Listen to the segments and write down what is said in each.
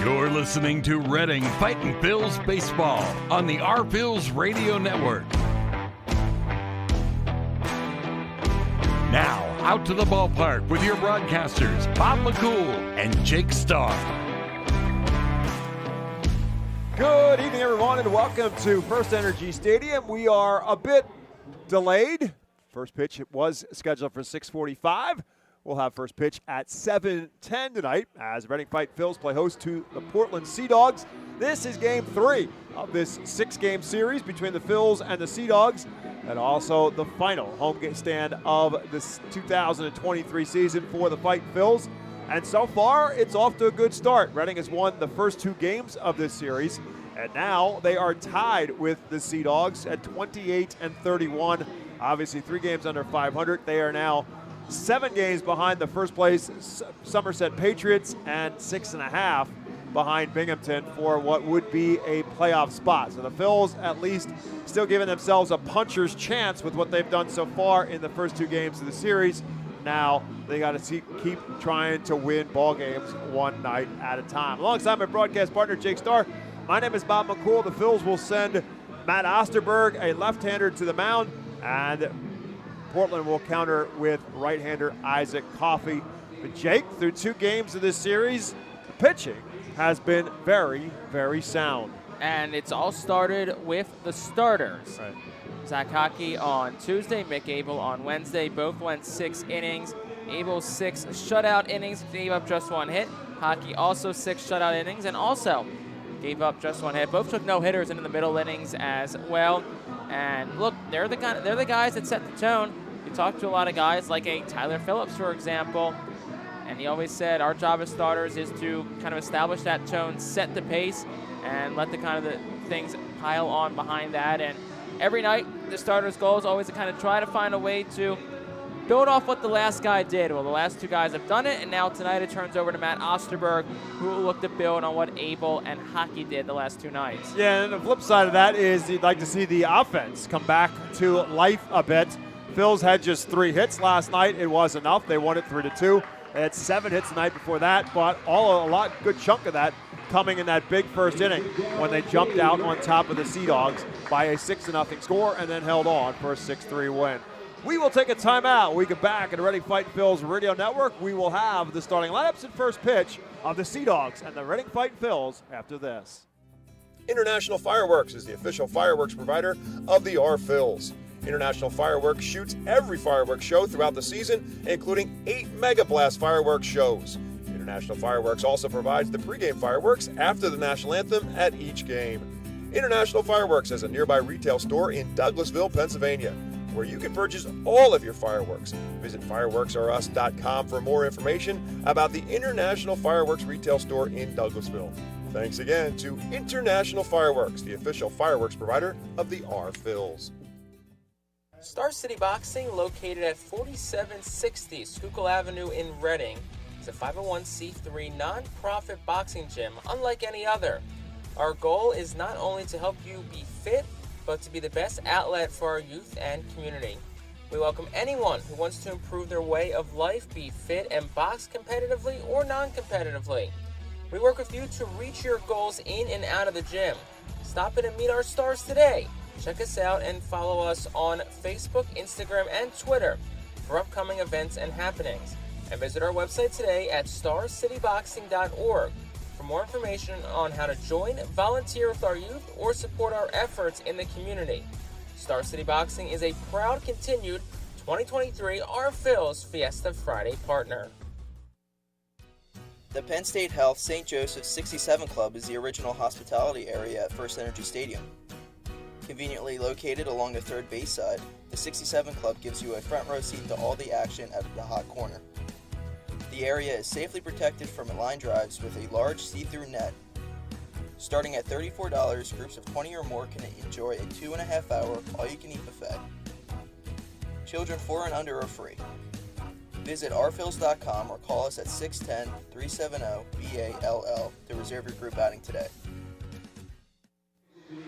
You're listening to Reading Fightin' Phillies baseball on the Our Phillies Radio Network. Now, out to the ballpark with your broadcasters, Bob McCool and Jake Starr. Good evening, everyone, and welcome to FirstEnergy Stadium. We are a bit delayed. First pitch was scheduled for 6:45. We'll have first pitch at 7:10 tonight as Reading Fightin' Phillies play host to the Portland Sea Dogs. This is Game 3 of this 6-game series between the Phils and the Sea Dogs, and also the final home stand of this 2023 season for the Fightin' Phils. And so far, it's off to a good start. Reading has won the first 2 games of this series, and now they are tied with the Sea Dogs at 28-31. Obviously, 3 games under 500. They are now 7 games behind the first place Somerset Patriots and 6.5 behind Binghamton for what would be a playoff spot. So the Phils at least still giving themselves a puncher's chance with what they've done so far in the first 2 games of the series. Now they got to keep trying to win ball games one night at a time. Alongside my broadcast partner Jake Starr, my name is Bob McCool. The Phils will send Matt Osterberg, a left-hander, to the mound, and Portland will counter with right-hander Isaac Coffey. But Jake, through 2 games of this series, the pitching has been very, very sound. And it's all started with the starters. Right. Zach Hockey on Tuesday, Mick Abel on Wednesday. Both went 6 innings. Abel 6 shutout innings, gave up just 1 hit. Hockey also 6 shutout innings and also gave up just 1 hit. Both took no hitters in the middle innings as well. And look, they're the guys that set the tone. You talk to a lot of guys like a Tyler Phillips, for example, and he always said our job as starters is to kind of establish that tone, set the pace, and let the kind of the things pile on behind that. And every night, the starters' goal is always to kind of try to find a way to build off what the last guy did. Well, the last 2 guys have done it, and now tonight it turns over to Matt Osterberg, who will look to build on what Abel and Hockey did the last 2 nights. Yeah, and the flip side of that is you'd like to see the offense come back to life a bit. Phils had just 3 hits last night. It was enough. They won it 3-2. They had 7 hits the night before that, but a good chunk of that coming in that big first inning when they jumped out on top of the Sea Dogs by a 6-0 score and then held on for a 6-3 win. We will take a timeout. We get back at the Reading Fightin' Phillies Radio Network. We will have the starting lineups and first pitch of the Sea Dogs and the Reading Fightin' Phillies after this. International Fireworks is the official fireworks provider of the Our Phillies. International Fireworks shoots every fireworks show throughout the season, including 8 Mega Blast fireworks shows. International Fireworks also provides the pregame fireworks after the national anthem at each game. International Fireworks has a nearby retail store in Douglasville, Pennsylvania, where you can purchase all of your fireworks. Visit fireworksareus.com for more information about the International Fireworks retail store in Douglasville. Thanks again to International Fireworks, the official fireworks provider of the Our Phillies. Star City Boxing, located at 4760 Schuylkill Avenue in Reading, is a 501c3 non-profit boxing gym unlike any other. Our goal is not only to help you be fit, but to be the best outlet for our youth and community. We welcome anyone who wants to improve their way of life, be fit, and box competitively or non-competitively. We work with you to reach your goals in and out of the gym. Stop in and meet our stars today. Check us out and follow us on Facebook, Instagram, and Twitter for upcoming events and happenings. And visit our website today at starcityboxing.org for more information on how to join, volunteer with our youth, or support our efforts in the community. Star City Boxing is a proud continued 2023 Our Phillies Fiesta Friday partner. The Penn State Health St. Joseph's 67 Club is the original hospitality area at FirstEnergy Stadium. Conveniently located along the third base side, the 67 Club gives you a front row seat to all the action at the hot corner. The area is safely protected from line drives with a large see-through net. Starting at $34, groups of 20 or more can enjoy a 2.5-hour all-you-can-eat buffet. Children 4 and under are free. Visit ourphils.com or call us at 610-370-BALL to reserve your group outing today.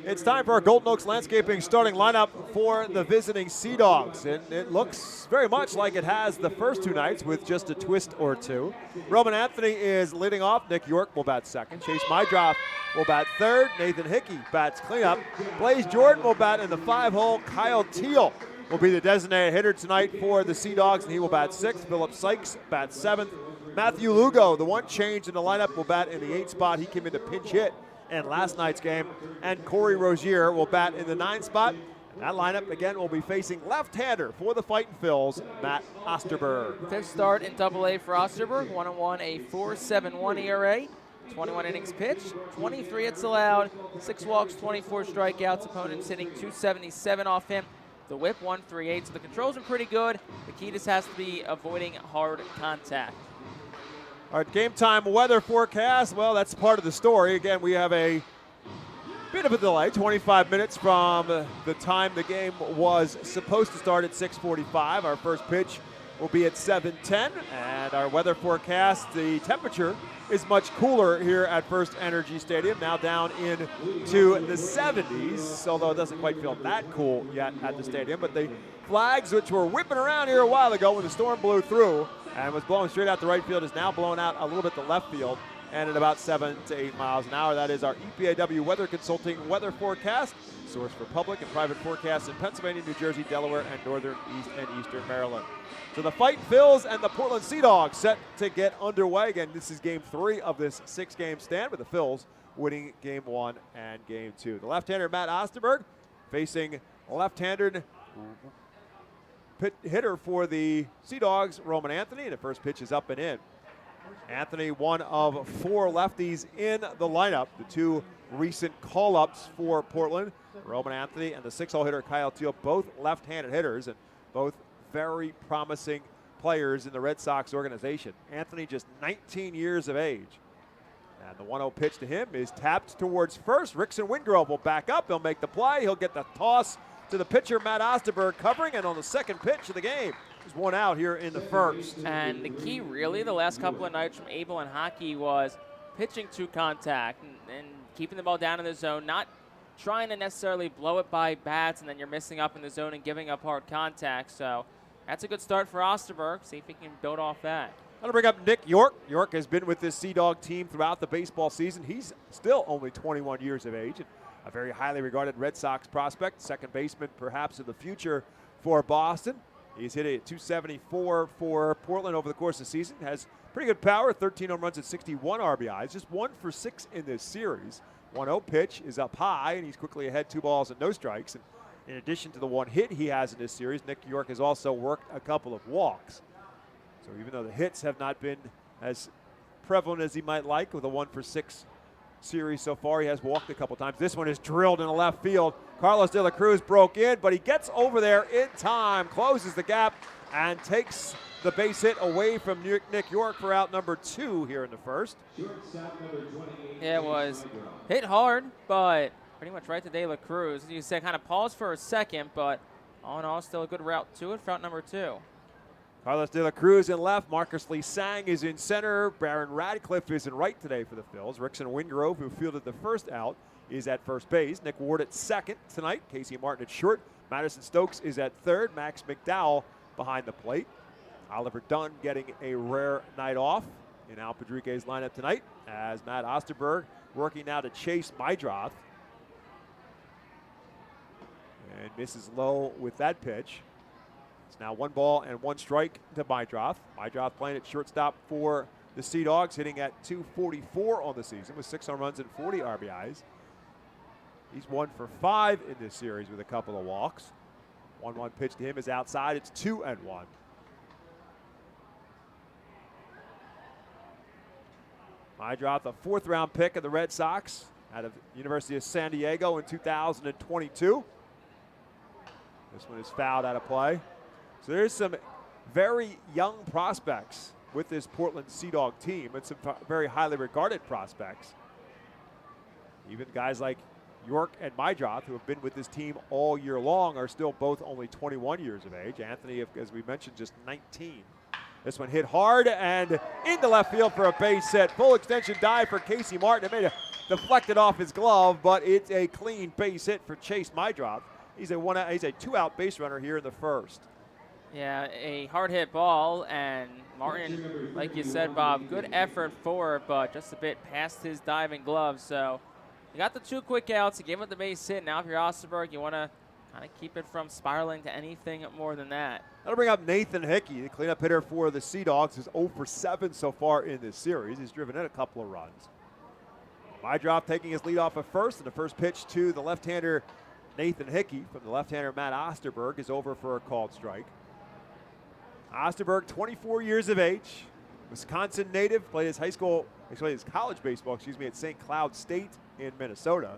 It's time for our Golden Oaks Landscaping starting lineup for the visiting Sea Dogs. It looks very much like it has the first two nights with just a twist or two. Roman Anthony is leading off. Nick York will bat second. Chase Mydroff will bat third. Nathan Hickey bats cleanup. Blaze Jordan will bat in the 5-hole. Kyle Teal will be the designated hitter tonight for the Sea Dogs, and he will bat sixth. Philip Sykes bats seventh. Matthew Lugo, the one change in the lineup, will bat in the 8th spot. He came in to pinch hit in last night's game. And Corey Rozier will bat in the 9th spot. And that lineup, again, will be facing left-hander for the Fightin' Phils, Matt Osterberg. Fifth start in Double-A for Osterberg, 1-1, a 4.71 ERA. 21 innings pitched, 23 hits allowed, 6 walks, 24 strikeouts. Opponents hitting .277 off him. The whip, 1.38, so the controls are pretty good. The key just has to be avoiding hard contact. All right, game time weather forecast. Well, that's part of the story. Again, we have a bit of a delay, 25 minutes from the time the game was supposed to start at 6:45. Our first pitch will be at 7:10, and our weather forecast, the temperature is much cooler here at FirstEnergy Stadium, now down into the 70s, although it doesn't quite feel that cool yet at the stadium. But the flags, which were whipping around here a while ago when the storm blew through and was blowing straight out the right field, is now blowing out a little bit to left field and at about 7 to 8 miles an hour. That is our EPAW Weather Consulting weather forecast, source for public and private forecasts in Pennsylvania, New Jersey, Delaware, and northern East and eastern Maryland. So the Fightin' Phils and the Portland Sea Dogs set to get underway. Again, this is game 3 of this 6-game stand, with the Phils winning game 1 and game 2. The left-hander Matt Osterberg facing left-handed hitter for the Sea Dogs, Roman Anthony. The first pitch is up and in. Anthony, one of 4 lefties in the lineup. The 2 recent call-ups for Portland, Roman Anthony and the 6-hole hitter Kyle Teal, both left-handed hitters and both very promising players in the Red Sox organization. Anthony just 19 years of age. And the 1-0 pitch to him is tapped towards first. Rickson Wingrove will back up. He'll make the play. He'll get the toss to the pitcher, Matt Osterberg, covering. And on the second pitch of the game, there's 1 out here in the first. And the key, really, the last couple of nights from Abel and Hockey was pitching to contact and keeping the ball down in the zone, not trying to necessarily blow it by bats, and then you're missing up in the zone and giving up hard contact. So that's a good start for Osterberg. See if he can build off that. I'm going to bring up Nick York. York has been with this Sea Dog team throughout the baseball season. He's still only 21 years of age and a very highly regarded Red Sox prospect, second baseman perhaps of the future for Boston. He's hit it at .274 for Portland over the course of the season. Has pretty good power, 13 home runs at 61 RBIs, just 1 for 6 in this series. 1-0 pitch is up high, and he's quickly ahead, 2 balls and no strikes. And in addition to the 1 hit he has in this series, Nick York has also worked a couple of walks. So even though the hits have not been as prevalent as he might like with a 1 for 6 series so far, he has walked a couple times. This one is drilled in the left field. Carlos De La Cruz broke in, but he gets over there in time, closes the gap, and takes the base hit away from Nick York for out number 2 here in the first. Yeah, it was hit hard, but pretty much right to De La Cruz. You said kind of pause for a second, but all in all, still a good route to it for out number 2. Carlos De La Cruz in left. Marcus Lee Sang is in center. Baron Radcliffe is in right today for the Phils. Rickson Wingrove, who fielded the first out, is at first base. Nick Ward at second tonight. Casey Martin at short. Madison Stokes is at third. Max McDowell behind the plate. Oliver Dunn getting a rare night off in Al Padrique's lineup tonight, as Matt Osterberg working now to chase Mydroth. And misses low with that pitch. It's now 1 ball and 1 strike to Mydroth. Mydroth playing at shortstop for the Sea Dogs, hitting at .244 on the season with 6 home runs and 40 RBIs. He's 1 for 5 in this series with a couple of walks. 1-1 pitch to him is outside. It's 2-1. Mydroth, a 4th-round pick of the Red Sox out of University of San Diego in 2022. This one is fouled out of play. So there's some very young prospects with this Portland Sea Dog team, and some very highly regarded prospects. Even guys like York and Mydroth, who have been with this team all year long, are still both only 21 years of age. Anthony, as we mentioned, just 19. This one hit hard and into left field for a base hit. Full extension dive for Casey Martin. It made a deflected off his glove, but it's a clean base hit for Chase Mydrop. He's a two-out base runner here in the first. Yeah, a hard hit ball, and Martin, like you said, Bob, good effort for it, but just a bit past his diving glove. So you got the 2 quick outs. You gave up the base hit. Now if you're Osterberg, you want to kind of keep it from spiraling to anything more than that. That'll bring up Nathan Hickey, the cleanup hitter for the Sea Dogs, who's 0 for 7 so far in this series. He's driven in a couple of runs. Mydrop taking his lead off at first, and the first pitch to the left-hander Nathan Hickey from the left-hander Matt Osterberg is over for a called strike. Osterberg, 24 years of age, Wisconsin native, played his college baseball, at St. Cloud State in Minnesota.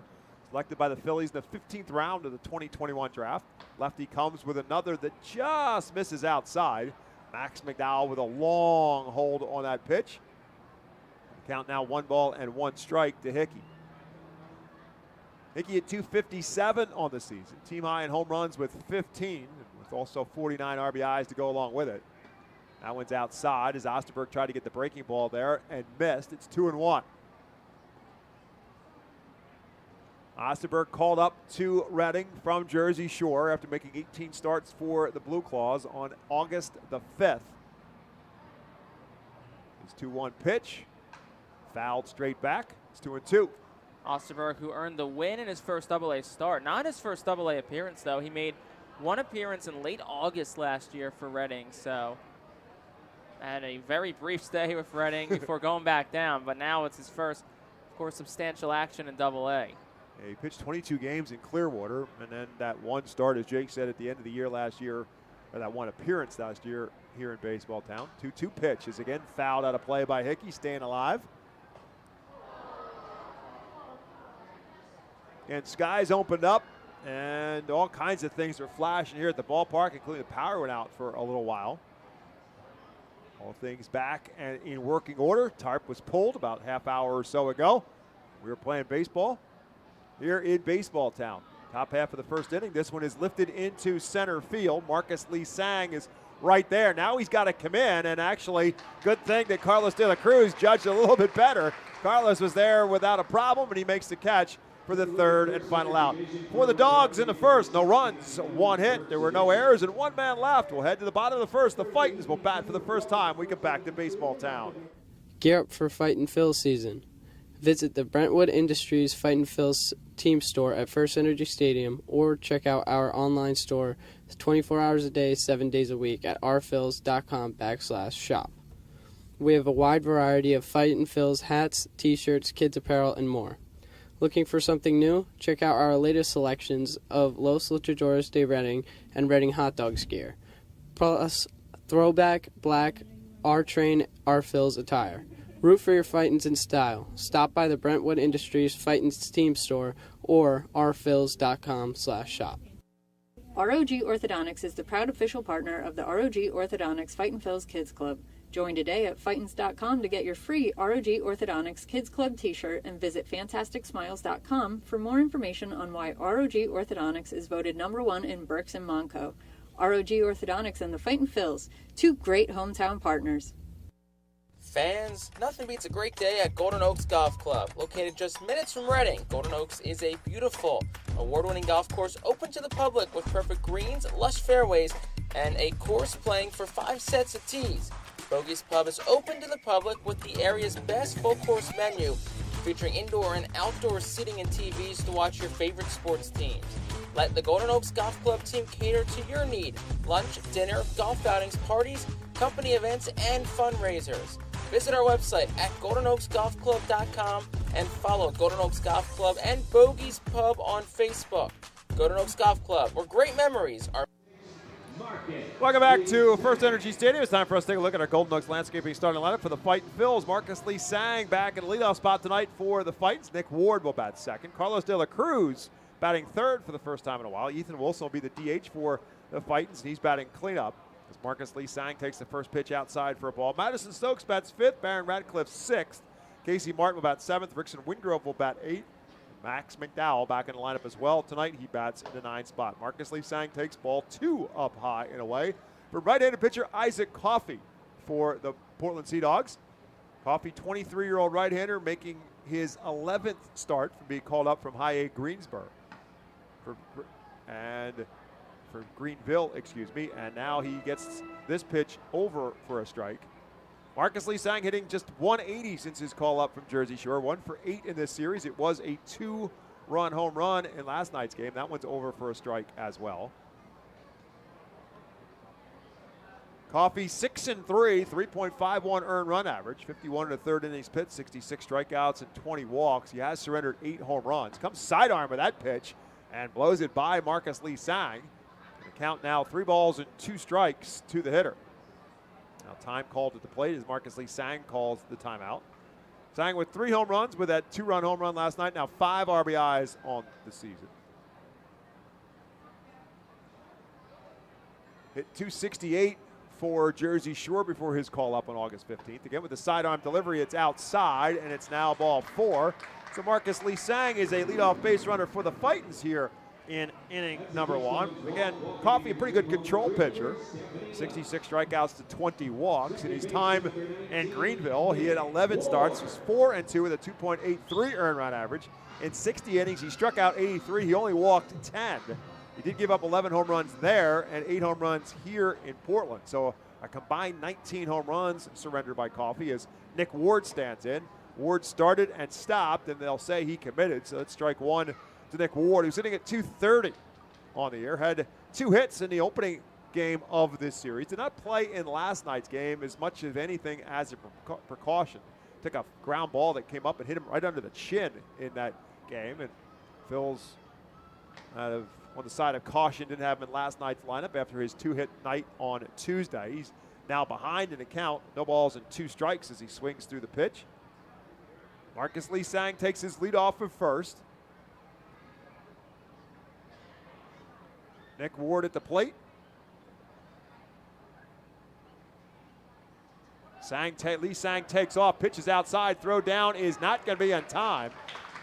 Selected by the Phillies in the 15th round of the 2021 draft. Lefty comes with another that just misses outside. Max McDowell with a long hold on that pitch. Count now 1 ball and 1 strike to Hickey. Hickey at 257 on the season. Team high in home runs with 15, with also 49 RBIs to go along with it. That one's outside as Osterberg tried to get the breaking ball there and missed. It's 2-1. Osterberg called up to Reading from Jersey Shore after making 18 starts for the Blue Claws on August the 5th. His 2-1 pitch, fouled straight back. It's 2-2. Osterberg, who earned the win in his first AA start. Not his first AA appearance, though. He made 1 appearance in late August last year for Reading, so had a very brief stay with Reading before going back down, but now it's his first, of course, substantial action in AA. Yeah, he pitched 22 games in Clearwater, and then that 1 start, as Jake said, at the end of the year last year, or that 1 appearance last year here in Baseball Town. 2-2 pitch is again fouled out of play by Hickey, staying alive. And skies opened up, and all kinds of things are flashing here at the ballpark, including the power went out for a little while. All things back and in working order. Tarp was pulled about half hour or so ago. We were playing baseball here in Baseball Town. Top half of the first inning. This one is lifted into center field. Marcus Lee Sang is right there. Now he's got to come in, and actually, good thing that Carlos De La Cruz judged a little bit better. Carlos was there without a problem, and he makes the catch for the 3rd and final out. For the Dogs in the first, no runs, 1 hit. There were no errors, and 1 man left. We'll head to the bottom of the first. The Fightins will bat for the first time. We get back to Baseball Town. Gear up for Fightin' Phil's season. Visit the Brentwood Industries Fightin' Phil's team store at FirstEnergy Stadium, or check out our online store 24 hours a day, 7 days a week at rphils.com/shop. We have a wide variety of Fightin' Phil's hats, t-shirts, kids apparel, and more. Looking for something new? Check out our latest selections of Los Luchadores de Reading and Reading Hot Dogs gear, plus throwback, black, R-Train, R-Phils attire. Root for your Fightins in style. Stop by the Brentwood Industries Fightins team store or rphils.com/shop. ROG Orthodontics is the proud official partner of the ROG Orthodontics Fightin' Phil's Kids Club. Join today at Fightins.com to get your free ROG Orthodontics Kids Club t-shirt, and visit FantasticSmiles.com for more information on why ROG Orthodontics is voted #1 in Berks and Monco. ROG Orthodontics and the Fightin' Phils, 2 great hometown partners. Fans, nothing beats a great day at Golden Oaks Golf Club. Located just minutes from Reading, Golden Oaks is a beautiful, award-winning golf course open to the public with perfect greens, lush fairways, and a course playing for 5 sets of tees. Bogey's Pub is open to the public with the area's best full-course menu, featuring indoor and outdoor seating and TVs to watch your favorite sports teams. Let the Golden Oaks Golf Club team cater to your need. Lunch, dinner, golf outings, parties, company events, and fundraisers. Visit our website at GoldenOaksGolfClub.com and follow Golden Oaks Golf Club and Bogey's Pub on Facebook. Golden Oaks Golf Club, where great memories are. Welcome back to FirstEnergy Stadium. It's time for us to take a look at our Golden Oaks landscaping starting lineup for the Fightin' Phils. Marcus Lee Sang back in the leadoff spot tonight for the Fightins. Nick Ward will bat second. Carlos De La Cruz batting third for the first time in a while. Ethan Wilson will be the DH for the Fightins, and he's batting cleanup as Marcus Lee Sang takes the first pitch outside for a ball. Madison Stokes bats fifth. Baron Radcliffe sixth. Casey Martin will bat seventh. Rickson Wingrove will bat eighth. Max McDowell back in the lineup as well. Tonight he bats in the 9th spot. Marcus Lee Sang takes ball 2 up high and away. For right-handed pitcher Isaac Coffey for the Portland Sea Dogs. Coffey, 23-year-old right-hander, making his 11th start from being called up from High A Greensboro. For Greenville, and now he gets this pitch over for a strike. Marcus Lee Sang hitting just 180 since his call up from Jersey Shore, 1 for 8 in this series. It was a 2-run home run in last night's game. That one's over for a strike as well. Coffee 6-3, 3.51 earned run average, 51 and a third innings pitched, 66 strikeouts and 20 walks. He has surrendered 8 home runs. Comes sidearm with that pitch and blows it by Marcus Lee Sang. The count now 3 balls and 2 strikes to the hitter. Now time called at the plate as Marcus Lee Sang calls the timeout. Sang with 3 home runs with that 2-run home run last night. Now 5 RBIs on the season. Hit 268 for Jersey Shore before his call up on August 15th. Again with the sidearm delivery, it's outside, and it's now ball 4. So Marcus Lee Sang is a leadoff base runner for the Fightins here in inning number 1. Again, Coffee, a pretty good control pitcher. 66 strikeouts to 20 walks. In his time in Greenville, he had 11 starts, was 4-2 with a 2.83 earned run average. In 60 innings, he struck out 83. He only walked 10. He did give up 11 home runs there and 8 home runs here in Portland. So a combined 19 home runs surrendered by Coffee as Nick Ward stands in. Ward started and stopped, and they'll say he committed. So that's strike 1 to Nick Ward, who's sitting at 230 on the year. Had 2 hits in the opening game of this series. Did not play in last night's game as much of anything as a precaution. Took a ground ball that came up and hit him right under the chin in that game. And Phil's on the side of caution, didn't have him in last night's lineup after his 2-hit night on Tuesday. He's now behind in the count. No balls and 2 strikes as he swings through the pitch. Marcus Lee Sang takes his lead off of first. Nick Ward at the plate. Lee Sang takes off, pitches outside, throw down is not going to be on time.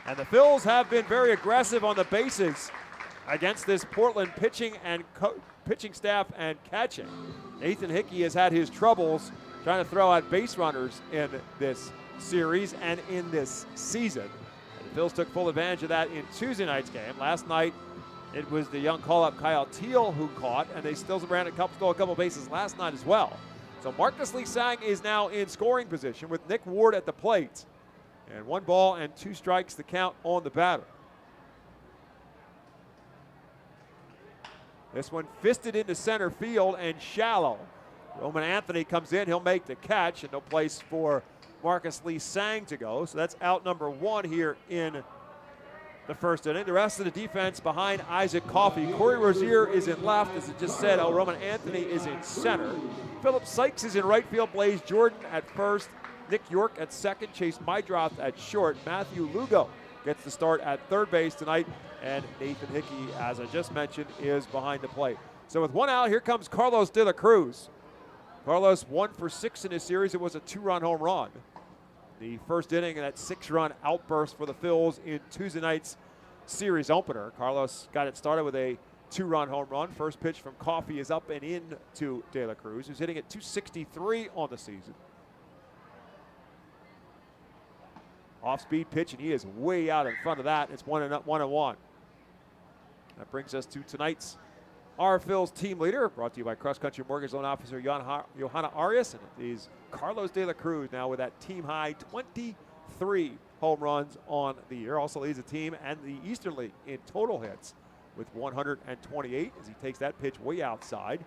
And the Phils have been very aggressive on the bases against this Portland pitching staff and catching. Nathan Hickey has had his troubles trying to throw out base runners in this series and in this season. And the Phils took full advantage of that in Tuesday night's game. Last night, it was the young call-up Kyle Teal who caught, and they still stole a couple bases last night as well. So Marcus Lee Sang is now in scoring position with Nick Ward at the plate. And 1 ball and 2 strikes the count on the batter. This one fisted into center field and shallow. Roman Anthony comes in, he'll make the catch, and no place for Marcus Lee Sang to go. So that's out number 1 here in the first inning. The rest of the defense behind Isaac Coffey. Corey Rozier is in left, as it just said. Roman Anthony is in center. Philip Sykes is in right field. Blaze Jordan at first. Nick York at second. Chase Mydroth at short. Matthew Lugo gets the start at third base tonight. And Nathan Hickey, as I just mentioned, is behind the plate. So with 1 out, here comes Carlos De La Cruz. Carlos 1 for 6 in this series. It was a 2-run home run. The first inning of that 6-run outburst for the Phils in Tuesday night's series opener. Carlos got it started with a 2-run home run. First pitch from Coffey is up and in to De La Cruz, who's hitting at 263 on the season. Off-speed pitch, and he is way out in front of that. It's 1-1. That brings us to tonight's Phil's team leader, brought to you by Cross Country Mortgage Loan Officer Johanna Arias. And it is Carlos De La Cruz now with that team-high 23 home runs on the year. Also leads the team and the Eastern League in total hits with 128 as he takes that pitch way outside.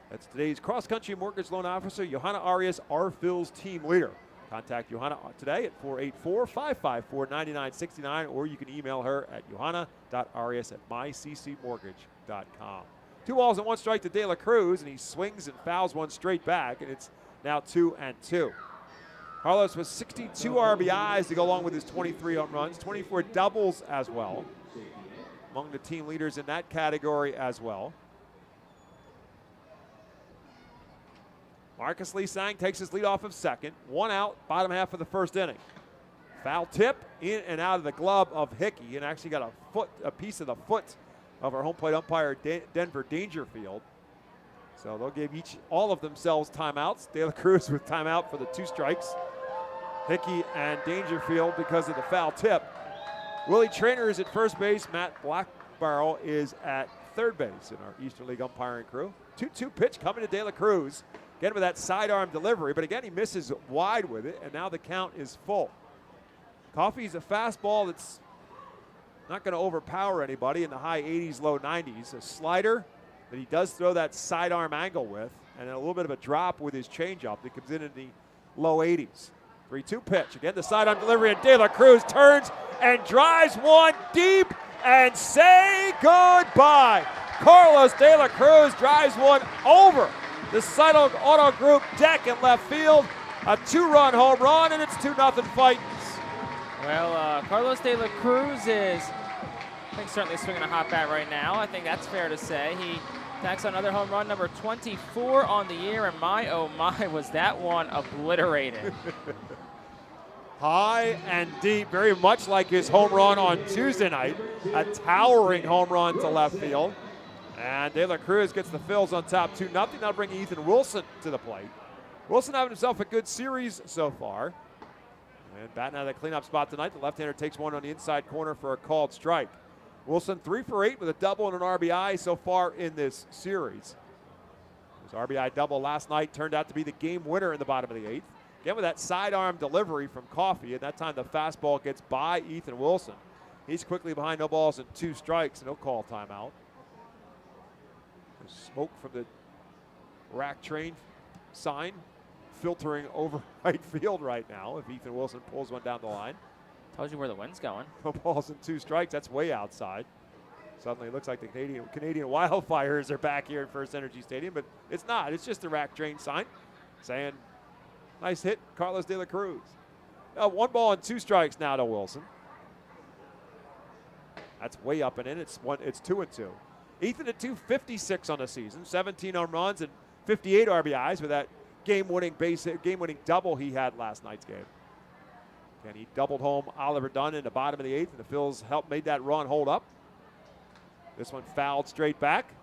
That's today's Cross Country Mortgage Loan Officer, Johanna Arias, Phil's team leader. Contact Johanna today at 484-554-9969, or you can email her at johanna.arias@myccmortgage.com. 2 balls and 1 strike to De La Cruz, and he swings and fouls one straight back, and it's now 2-2. Carlos with 62 RBIs to go along with his 23 home runs, 24 doubles as well. Among the team leaders in that category as well. Marcus Lee Sang takes his lead off of second. 1 out, bottom half of the first inning. Foul tip in and out of the glove of Hickey, and actually got a piece of the foot of our home plate umpire, Denver Dangerfield. So they'll give all of themselves timeouts. De La Cruz with timeout for the 2 strikes. Hickey and Dangerfield because of the foul tip. Willie Traynor is at first base. Matt Blackbarrel is at third base in our Eastern League umpiring crew. 2-2 pitch coming to De La Cruz. Again with that sidearm delivery, but again he misses wide with it, and now the count is full. Coffey's a fastball that's not going to overpower anybody in the high 80s, low 90s. A slider that he does throw that sidearm angle with, and a little bit of a drop with his changeup that comes in the low 80s. 3-2 pitch. Again, the sidearm delivery, and De La Cruz turns and drives one deep and say goodbye. Carlos De La Cruz drives one over the Side Auto Group deck in left field. A 2-run home run, and it's 2-0 Fightins. Well, Carlos De La Cruz is, I think, certainly swinging a hot bat right now. I think that's fair to say. He tacks on another home run, number 24 on the year, and my, oh my, was that one obliterated. High and deep, very much like his home run on Tuesday night. A towering home run to left field. And De La Cruz gets the Phils on top 2-0. Now bringing Ethan Wilson to the plate. Wilson having himself a good series so far. And batting out of the cleanup spot tonight, the left-hander takes one on the inside corner for a called strike. Wilson 3 for 8 with a double and an RBI so far in this series. His RBI double last night turned out to be the game winner in the bottom of the 8th. Again with that sidearm delivery from Coffey, and that time the fastball gets by Ethan Wilson. He's quickly behind, no balls and 2 strikes, and he'll call timeout. There's smoke from the rack train sign filtering over right field right now if Ethan Wilson pulls one down the line. Tells you where the wind's going. No balls and 2 strikes, that's way outside. Suddenly it looks like the Canadian wildfires are back here at FirstEnergy Stadium, but it's not. It's just the rack train sign saying, nice hit, Carlos De La Cruz. 1 ball and 2 strikes now to Wilson. That's way up and in. It's 2-2. Ethan at 256 on the season, 17 home runs and 58 RBIs with that game-winning double he had last night's game. And he doubled home Oliver Dunn in the bottom of the 8th, and the Phils made that run hold up. This one fouled straight back.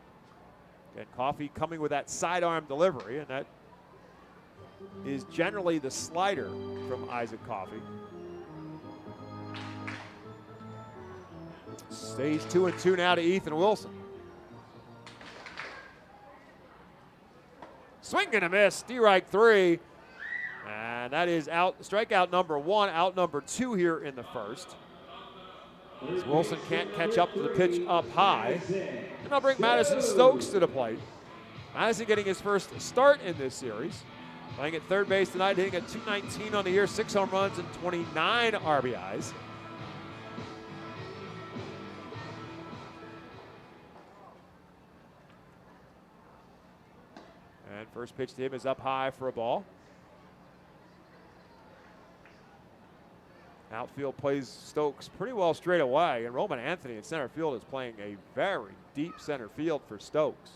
And Coffey coming with that sidearm delivery, and that is generally the slider from Isaac Coffey. Stays 2-2 now to Ethan Wilson. Swing and a miss, strike 3. And that is out, strikeout number 1, out number 2 here in the first. As Wilson can't catch up to the pitch up high. And I'll bring Madison Stokes to the plate. Madison getting his first start in this series. Playing at third base tonight, hitting at .219 on the year, 6 home runs and 29 RBIs. And first pitch to him is up high for a ball. Outfield plays Stokes pretty well straight away, and Roman Anthony in center field is playing a very deep center field for Stokes.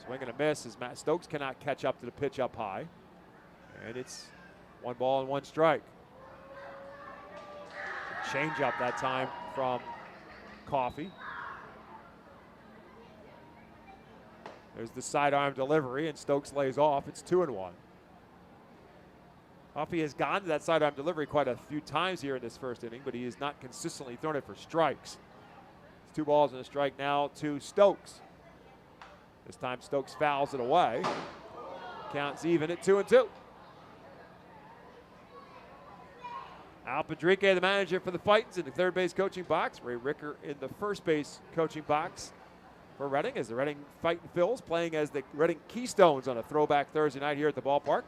Swing and a miss as Matt Stokes cannot catch up to the pitch up high. And it's 1 ball and 1 strike. Change up that time from Coffey. There's the sidearm delivery, and Stokes lays off. It's 2-1. Coffey has gone to that sidearm delivery quite a few times here in this first inning, but he has not consistently thrown it for strikes. It's 2 balls and a strike now to Stokes. This time Stokes fouls it away. Counts even at 2-2. Al Padrique, the manager for the Fightins, in the third base coaching box. Ray Ricker in the first base coaching box for Reading, as the Reading Fightin' Phils playing as the Reading Keystones on a throwback Thursday night here at the ballpark.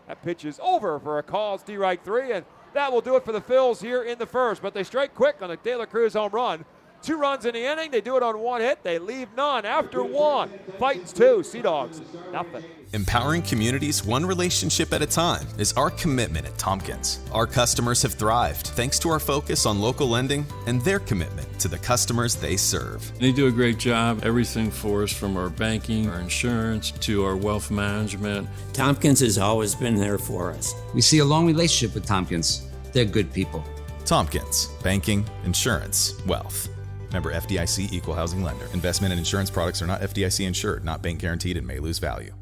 That pitch is over for a call, strike 3, and that will do it for the Phils here in the first. But they strike quick on a De La Cruz home run. 2 runs in the inning. They do it on 1 hit. They leave none after 1. Fightins 2, Sea Dogs nothing. Empowering communities one relationship at a time is our commitment at Tompkins. Our customers have thrived thanks to our focus on local lending and their commitment to the customers they serve. They do a great job, everything for us, from our banking, our insurance, to our wealth management. Tompkins has always been there for us. We see a long relationship with Tompkins. They're good people. Tompkins, banking, insurance, wealth. Member FDIC, equal housing lender. Investment and insurance products are not FDIC insured, not bank guaranteed, and may lose value.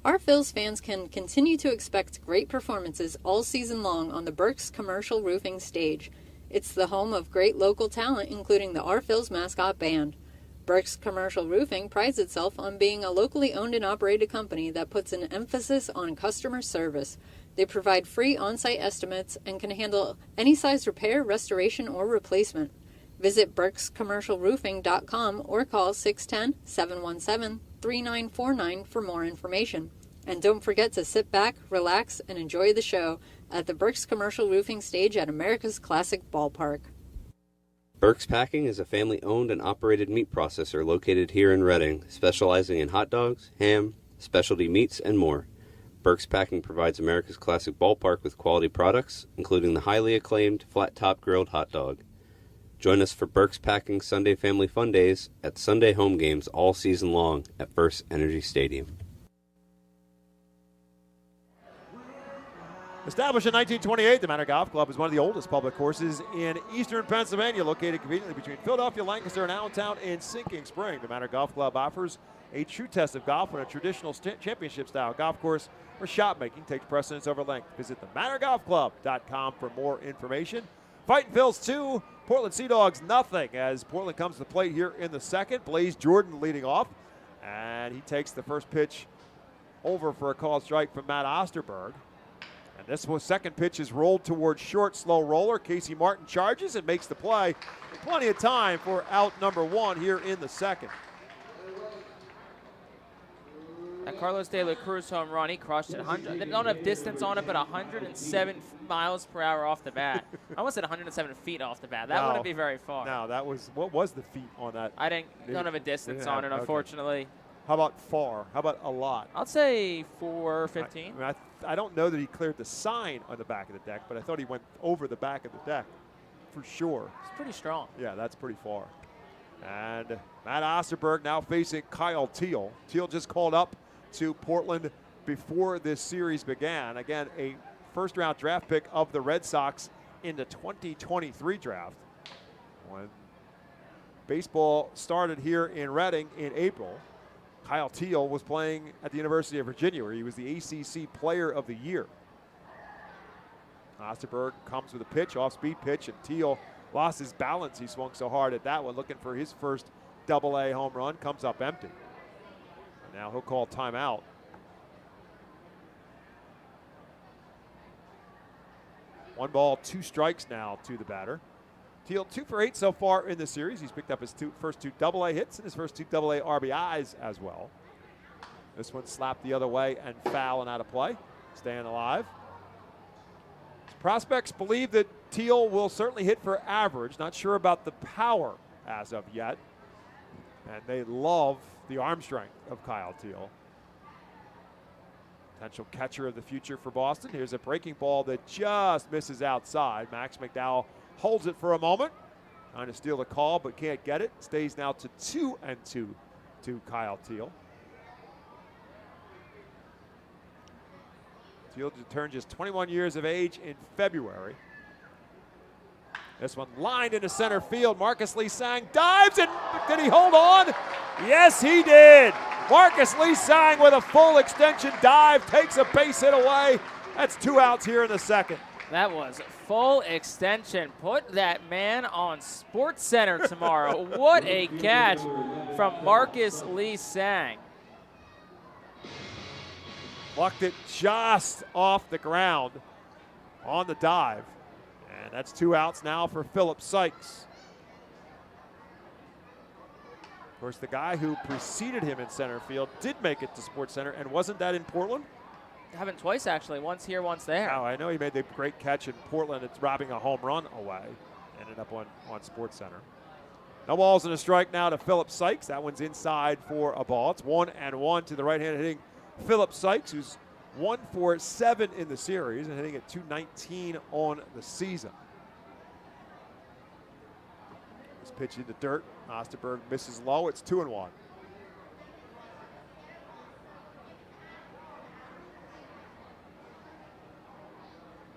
Our Phillies fans can continue to expect great performances all season long on the Burke's Commercial Roofing stage. It's the home of great local talent, including the Our Phillies mascot band. Burke's Commercial Roofing prides itself on being a locally owned and operated company that puts an emphasis on customer service. They provide free on-site estimates and can handle any size repair, restoration, or replacement. Visit burkscommercialroofing.com or call 610-717-3949 for more information. And don't forget to sit back, relax, and enjoy the show at the Burke's Commercial Roofing stage at America's Classic Ballpark. Burke's Packing is a family-owned and operated meat processor located here in Reading, specializing in hot dogs, ham, specialty meats, and more. Burke's Packing provides America's Classic Ballpark with quality products, including the highly acclaimed flat-top grilled hot dog. Join us for Burke's Packing Sunday Family Fun Days at Sunday home games all season long at FirstEnergy Stadium. Established in 1928, the Manor Golf Club is one of the oldest public courses in eastern Pennsylvania, located conveniently between Philadelphia, Lancaster, and Allentown in Sinking Spring. The Manor Golf Club offers a true test of golf on a traditional championship-style golf course where shot making takes precedence over length. Visit themanorgolfclub.com for more information. Fightin' Phillies 2, Portland Sea Dogs nothing as Portland comes to the plate here in the second. Blaze Jordan leading off, and he takes the first pitch over for a called strike from Matt Osterberg. And this second pitch is rolled towards short, slow roller. Casey Martin charges and makes the play. Plenty of time for out number one here in the second. That Carlos De La Cruz home run, he crushed it. They don't have distance on it, but 107 miles per hour off the bat. I almost said 107 feet off the bat. That wouldn't be very far. No, that was, what was the feet on that? Don't have a distance on it, unfortunately. Okay. How about far? How about a lot? I'll say 415. I don't know that he cleared the sign on the back of the deck, but I thought he went over the back of the deck for sure. It's pretty strong. Yeah, that's pretty far. And Matt Osterberg now facing Kyle Teal. Teal just called up to Portland before this series began. Again, a first-round draft pick of the Red Sox in the 2023 draft. When baseball started here in Reading in April, Kyle Teal was playing at the University of Virginia, where he was the ACC Player of the Year. Osterberg comes with a pitch, off-speed pitch, and Teal lost his balance. He swung so hard at that one, looking for his first Double-A home run, comes up empty. Now he'll call timeout. One ball, two strikes now to the batter. Teal 2 for 8 so far in the series. He's picked up his first two Double-A hits and his first two Double-A RBIs as well. This one slapped the other way and foul and out of play. Staying alive. Prospects believe that Teal will certainly hit for average. Not sure about the power as of yet. And they love the arm strength of Kyle Teal. Potential catcher of the future for Boston. Here's a breaking ball that just misses outside. Max McDowell holds it for a moment. Trying to steal the call, but can't get it. Stays now to 2-2 to Kyle Teal. Teal turned just 21 years of age in February. This one lined into center field. Marcus Lee Sang dives, and did he hold on? Yes, he did. Marcus Lee Sang with a full extension dive takes a base hit away. That's 2 outs here in the second. That was full extension. Put that man on SportsCenter tomorrow. What a catch from Marcus Lee Sang. Plucked it just off the ground on the dive. And that's 2 outs now for Philip Sykes. Of course, the guy who preceded him in center field did make it to SportsCenter, and wasn't that in Portland? Happened twice, actually. Once here, once there. Oh, I know he made the great catch in Portland. It's robbing a home run away. Ended up on SportsCenter. No balls and a strike now to Philip Sykes. That one's inside for a ball. It's 1-1 to the right-handed hitting Philip Sykes, who's 1 for 7 in the series and hitting at .219 on the season. This pitch in the dirt. Osterberg misses low. It's 2-1.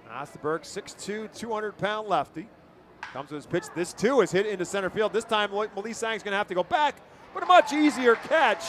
Osterberg, 6'2", 200-pound lefty. Comes with his pitch. This, too, is hit into center field. This time, Lee Sang's going to have to go back, but a much easier catch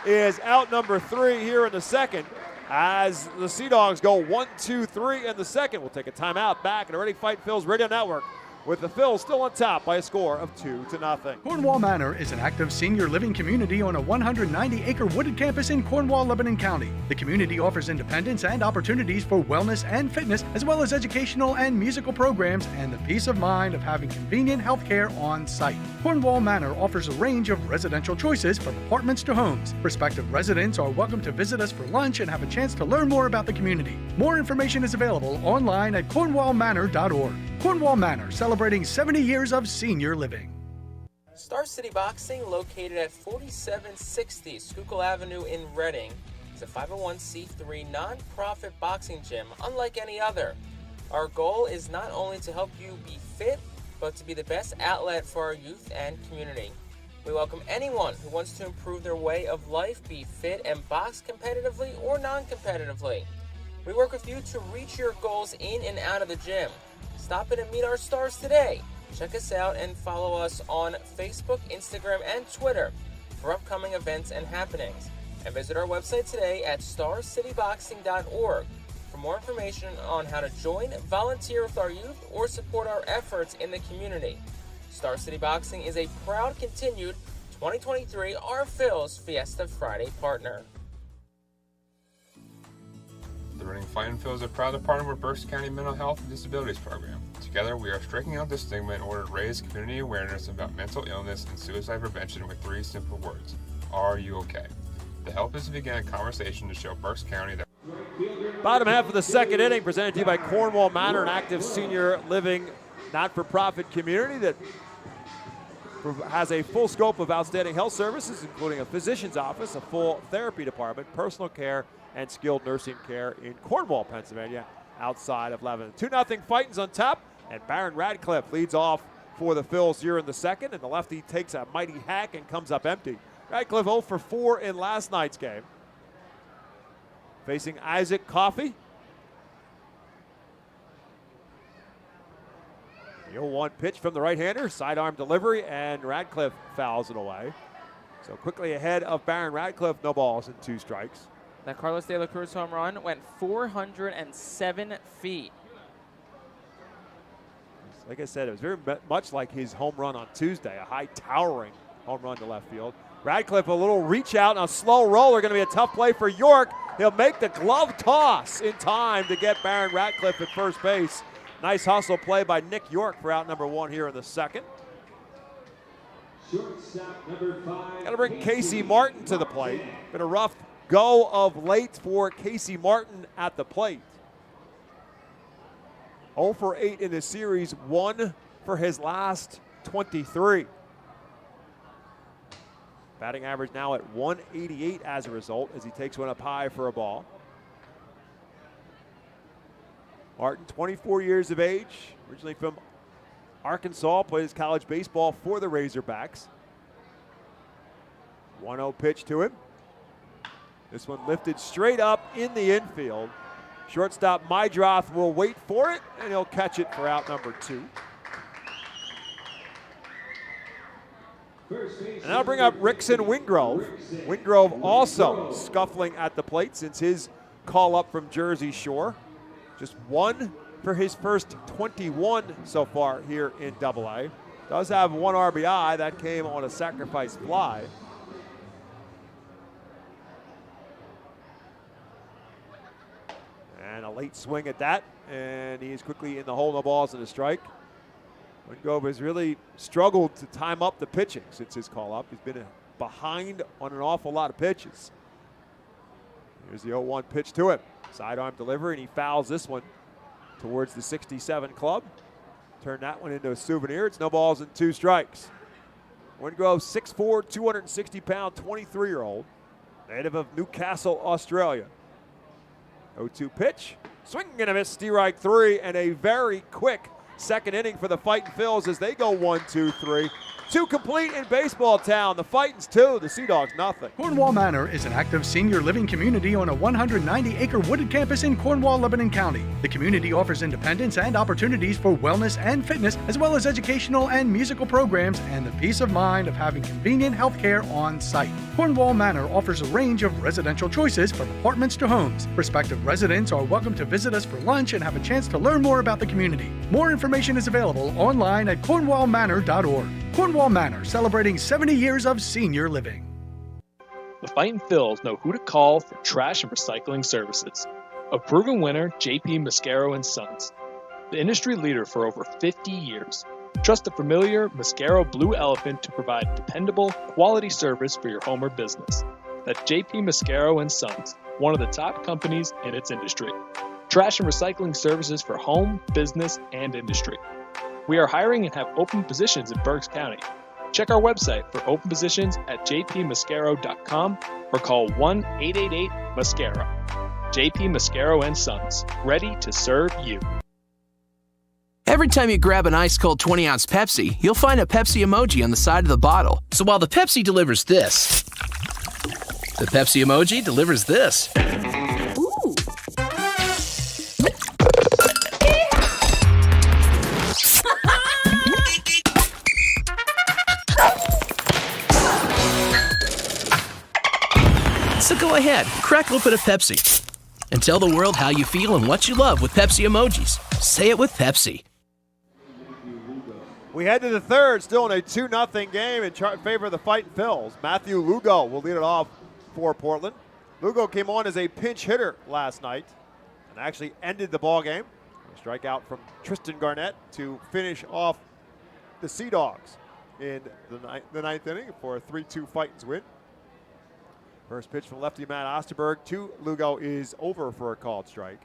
is out number 3 here in the second. As the Sea Dogs go 1-2-3 in the second. We'll take a timeout back at the Reading Fightin' Phillies Radio Network, with the Phils still on top by a score of 2-0. Cornwall Manor is an active senior living community on a 190-acre wooded campus in Cornwall, Lebanon County. The community offers independence and opportunities for wellness and fitness, as well as educational and musical programs, and the peace of mind of having convenient health care on site. Cornwall Manor offers a range of residential choices from apartments to homes. Prospective residents are welcome to visit us for lunch and have a chance to learn more about the community. More information is available online at cornwallmanor.org. Cornwall Manor, celebrating 70 years of senior living. Star City Boxing, located at 4760 Schuylkill Avenue in Reading, is a 501c3 non-profit boxing gym unlike any other. Our goal is not only to help you be fit, but to be the best outlet for our youth and community. We welcome anyone who wants to improve their way of life, be fit, and box competitively or non-competitively. We work with you to reach your goals in and out of the gym. Stop in and meet our stars today. Check us out and follow us on Facebook, Instagram, and Twitter for upcoming events and happenings. And visit our website today at starcityboxing.org for more information on how to join, volunteer with our youth, or support our efforts in the community. Star City Boxing is a proud continued 2023 Our Phil's Fiesta Friday partner. The Reading Fightin' Phillies are proud to partner with Berks County Mental Health and Disabilities Program. Together, we are striking out the stigma in order to raise community awareness about mental illness and suicide prevention with 3 simple words. Are you okay? The help is to begin a conversation to show Berks County that... Bottom half of the second inning, presented to you by Cornwall Manor, an active senior living not-for-profit community that has a full scope of outstanding health services, including a physician's office, a full therapy department, personal care, and skilled nursing care in Cornwall, Pennsylvania, outside of Lebanon. 2-0 Fightin's on top, and Baron Radcliffe leads off for the Phils here in the second, and the lefty takes a mighty hack and comes up empty. Radcliffe 0 for 4 in last night's game. Facing Isaac Coffey. The 0-1 pitch from the right-hander, sidearm delivery, and Radcliffe fouls it away. So quickly ahead of Baron Radcliffe, no balls and 2 strikes. That Carlos De La Cruz home run went 407 feet. Like I said, it was very much like his home run on Tuesday, a high towering home run to left field. Radcliffe, a little reach out and a slow roller, going to be a tough play for York. He'll make the glove toss in time to get Baron Radcliffe at first base. Nice hustle play by Nick York for out number 1 here in the second. Got to bring Casey Martin to the plate. Been a rough go of late for Casey Martin at the plate. 0 for 8 in the series, 1 for his last 23. Batting average now at 188 as a result, as he takes one up high for a ball. Martin, 24 years of age, originally from Arkansas, played his college baseball for the Razorbacks. 1-0 pitch to him. This one lifted straight up in the infield. Shortstop Mydroth will wait for it, and he'll catch it for out number 2. And that'll bring up Rickson Wingrove. Wingrove also scuffling at the plate since his call up from Jersey Shore. Just 1 for his first 21 so far here in AA. Does have 1 RBI. That came on a sacrifice fly. And a late swing at that, and he's quickly in the hole, no balls and a strike. Wingrove has really struggled to time up the pitching since his call-up. He's been behind on an awful lot of pitches. Here's the 0-1 pitch to him. Sidearm delivery, and he fouls this one towards the 67 club. Turn that one into a souvenir. It's no balls and 2 strikes. Wingrove, 6'4", 260-pound, 23-year-old, native of Newcastle, Australia. 0-2 pitch, swing and a miss, strike 3, and a very quick second inning for the Fightin' Phils as they go 1-2-3. 2 complete in Baseball Town. The Fightins 2, the Sea Dogs nothing. Cornwall Manor is an active senior living community on a 190-acre wooded campus in Cornwall, Lebanon County. The community offers independence and opportunities for wellness and fitness, as well as educational and musical programs and the peace of mind of having convenient health care on site. Cornwall Manor offers a range of residential choices from apartments to homes. Prospective residents are welcome to visit us for lunch and have a chance to learn more about the community. More information is available online at cornwallmanor.org. Cornwall Manor, celebrating 70 years of senior living. The Fightin' Phils know who to call for trash and recycling services. A proven winner, JP Mascaro & Sons. The industry leader for over 50 years. Trust the familiar Mascaro Blue Elephant to provide dependable, quality service for your home or business. That's JP Mascaro & Sons, one of the top companies in its industry. Trash and recycling services for home, business, and industry. We are hiring and have open positions in Berks County. Check our website for open positions at jpmascaro.com or call 1-888-MASCARO. JP Mascaro & Sons, ready to serve you. Every time you grab an ice-cold 20-ounce Pepsi, you'll find a Pepsi emoji on the side of the bottle. So while the Pepsi delivers this, the Pepsi emoji delivers this. Ooh. So go ahead, crack open a Pepsi, and tell the world how you feel and what you love with Pepsi emojis. Say it with Pepsi. We head to the third, still in a 2-0 game in favor of the Fightin' Phils. Matthew Lugo will lead it off for Portland. Lugo came on as a pinch hitter last night and actually ended the ball game. A strikeout from Tristan Garnett to finish off the Sea Dogs in the ninth inning for a 3-2 Fightins win. First pitch from lefty Matt Osterberg to Lugo is over for a called strike.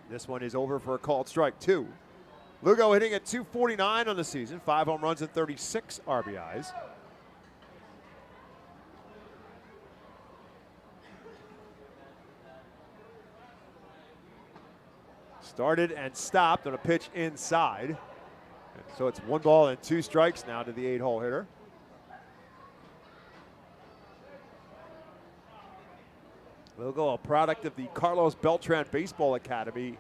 This one is over for a called strike, too. Lugo hitting at .249 on the season, 5 home runs and 36 RBIs. Started and stopped on a pitch inside. So it's 1 ball and 2 strikes now to the 8-hole hitter. Lugo, a product of the Carlos Beltran Baseball Academy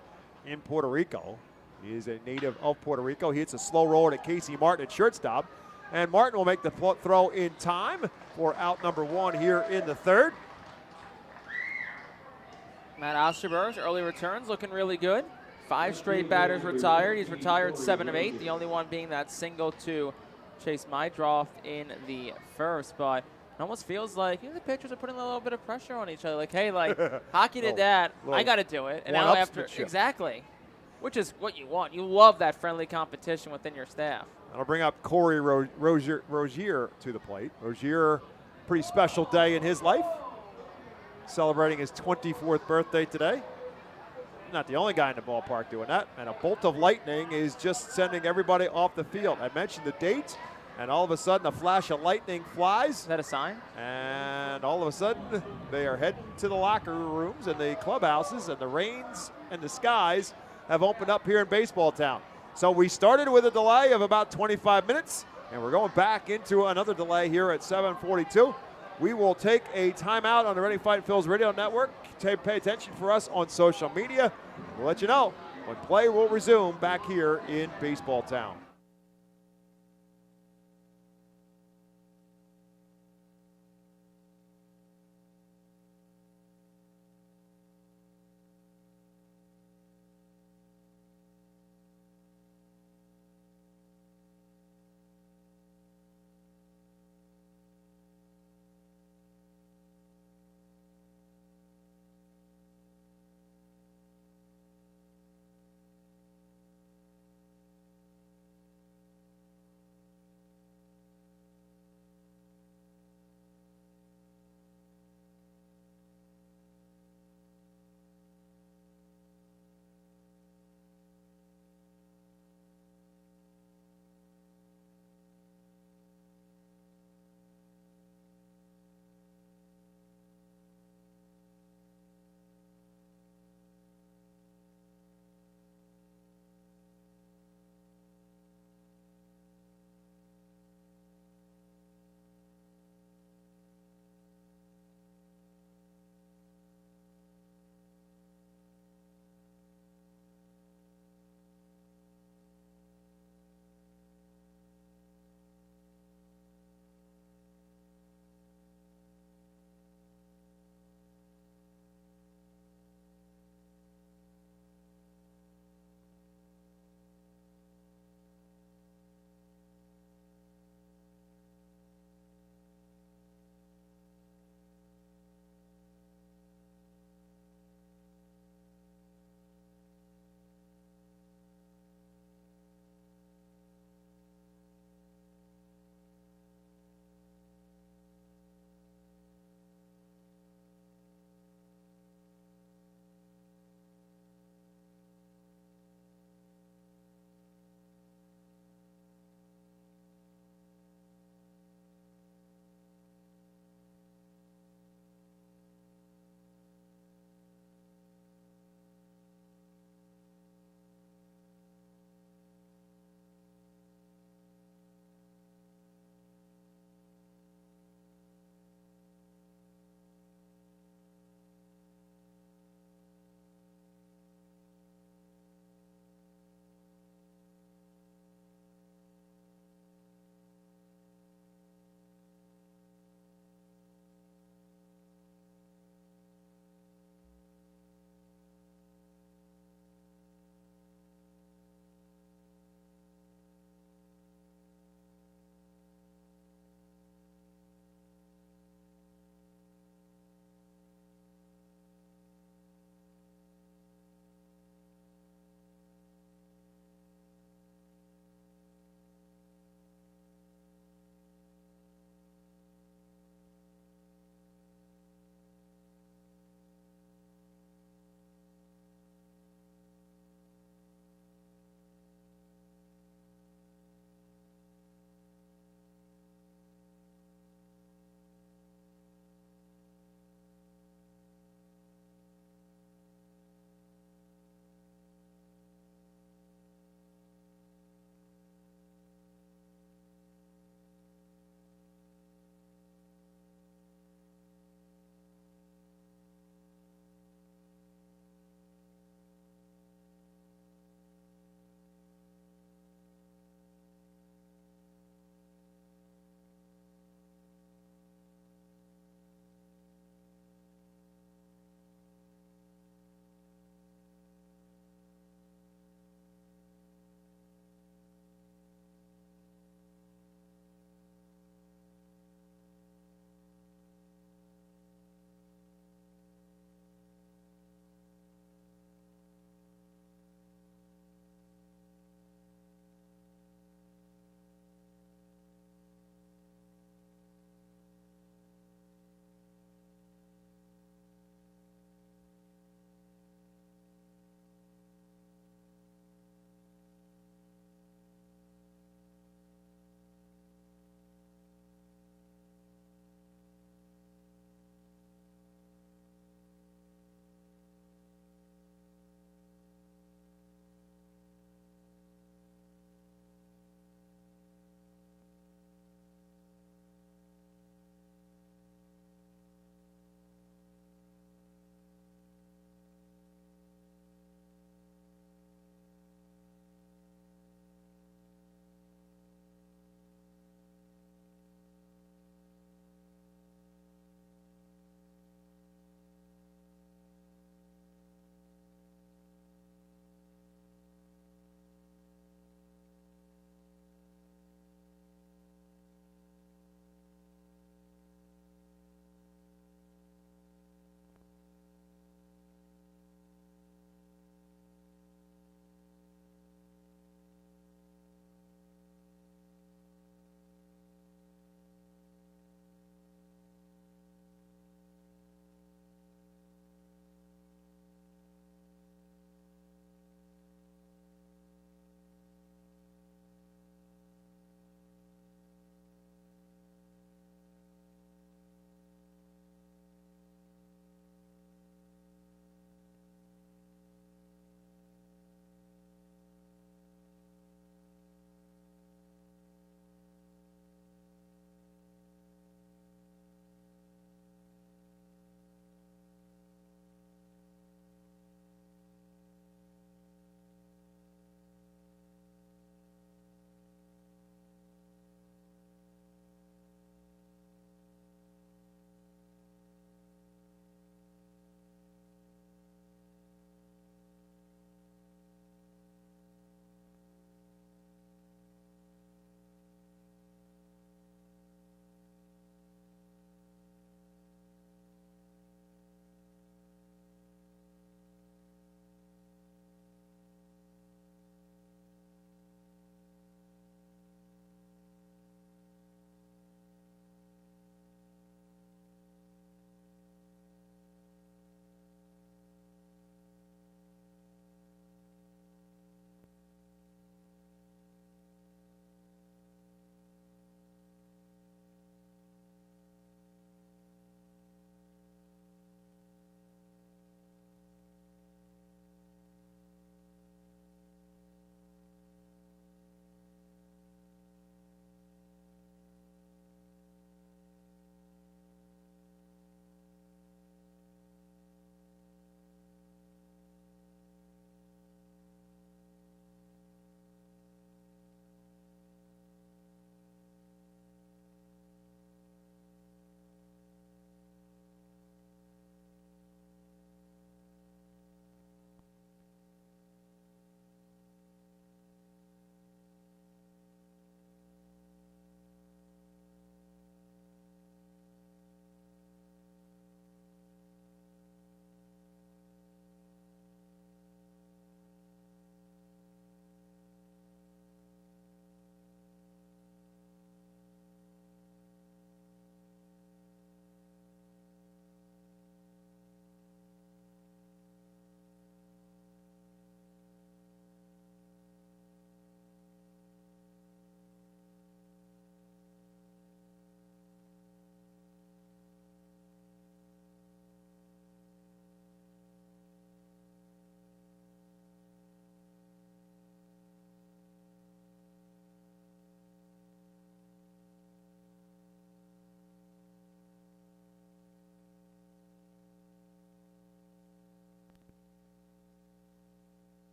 in Puerto Rico. He is a native of Puerto Rico. He hits a slow roll to Casey Martin at shortstop. And Martin will make the throw in time for out number 1 here in the third. Matt Osterberg's early returns looking really good. 5 straight batters retired. He's retired 7 of 8, the only one being that single to Chase Mydroft in the first. But it almost feels like the pitchers are putting a little bit of pressure on each other. Like, hey, like, Hockey did that. I got to do it. And now after, exactly, which is what you want. You love that friendly competition within your staff. I'll bring up Corey Rozier to the plate. Rozier, pretty special day in his life. Celebrating his 24th birthday today. Not the only guy in the ballpark doing that. And a bolt of lightning is just sending everybody off the field. I mentioned the date, and all of a sudden a flash of lightning flies. Is that a sign? And all of a sudden they are heading to the locker rooms and the clubhouses, and the rains and the skies have opened up here in Baseball Town. So we started with a delay of about 25 minutes, and we're going back into another delay here at 7:42. We will take a timeout on the Reading Fightin' Phils Radio Network. Pay attention for us on social media. We'll let you know when play will resume back here in Baseball Town.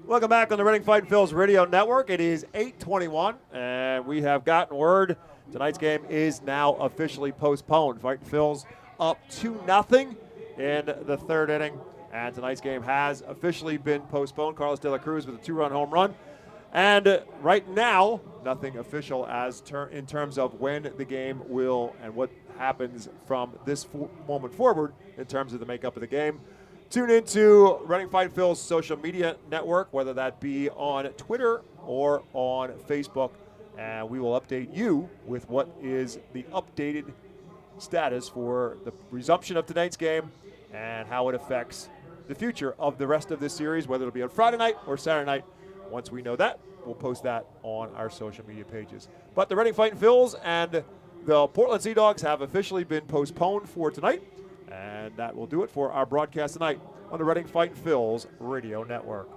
Welcome back on the Reading Fightin' Phillies Radio Network. It is 8:21, and we have gotten word tonight's game is now officially postponed. Fightin' Phillies up 2-0 in the third inning, and tonight's game has officially been postponed. Carlos De La Cruz with a 2-run home run. And right now, nothing official in terms of when the game will and what happens from this moment forward in terms of the makeup of the game. Tune into Reading Fightin' Phillies social media network, whether that be on Twitter or on Facebook, and we will update you with what is the updated status for the resumption of tonight's game and how it affects the future of the rest of this series, whether it'll be on Friday night or Saturday night. Once we know that, we'll post that on our social media pages. But the Reading Fightin' Phillies and the Portland Sea Dogs have officially been postponed for tonight. And that will do it for our broadcast tonight on the Reading Fightin' Phillies Radio Network.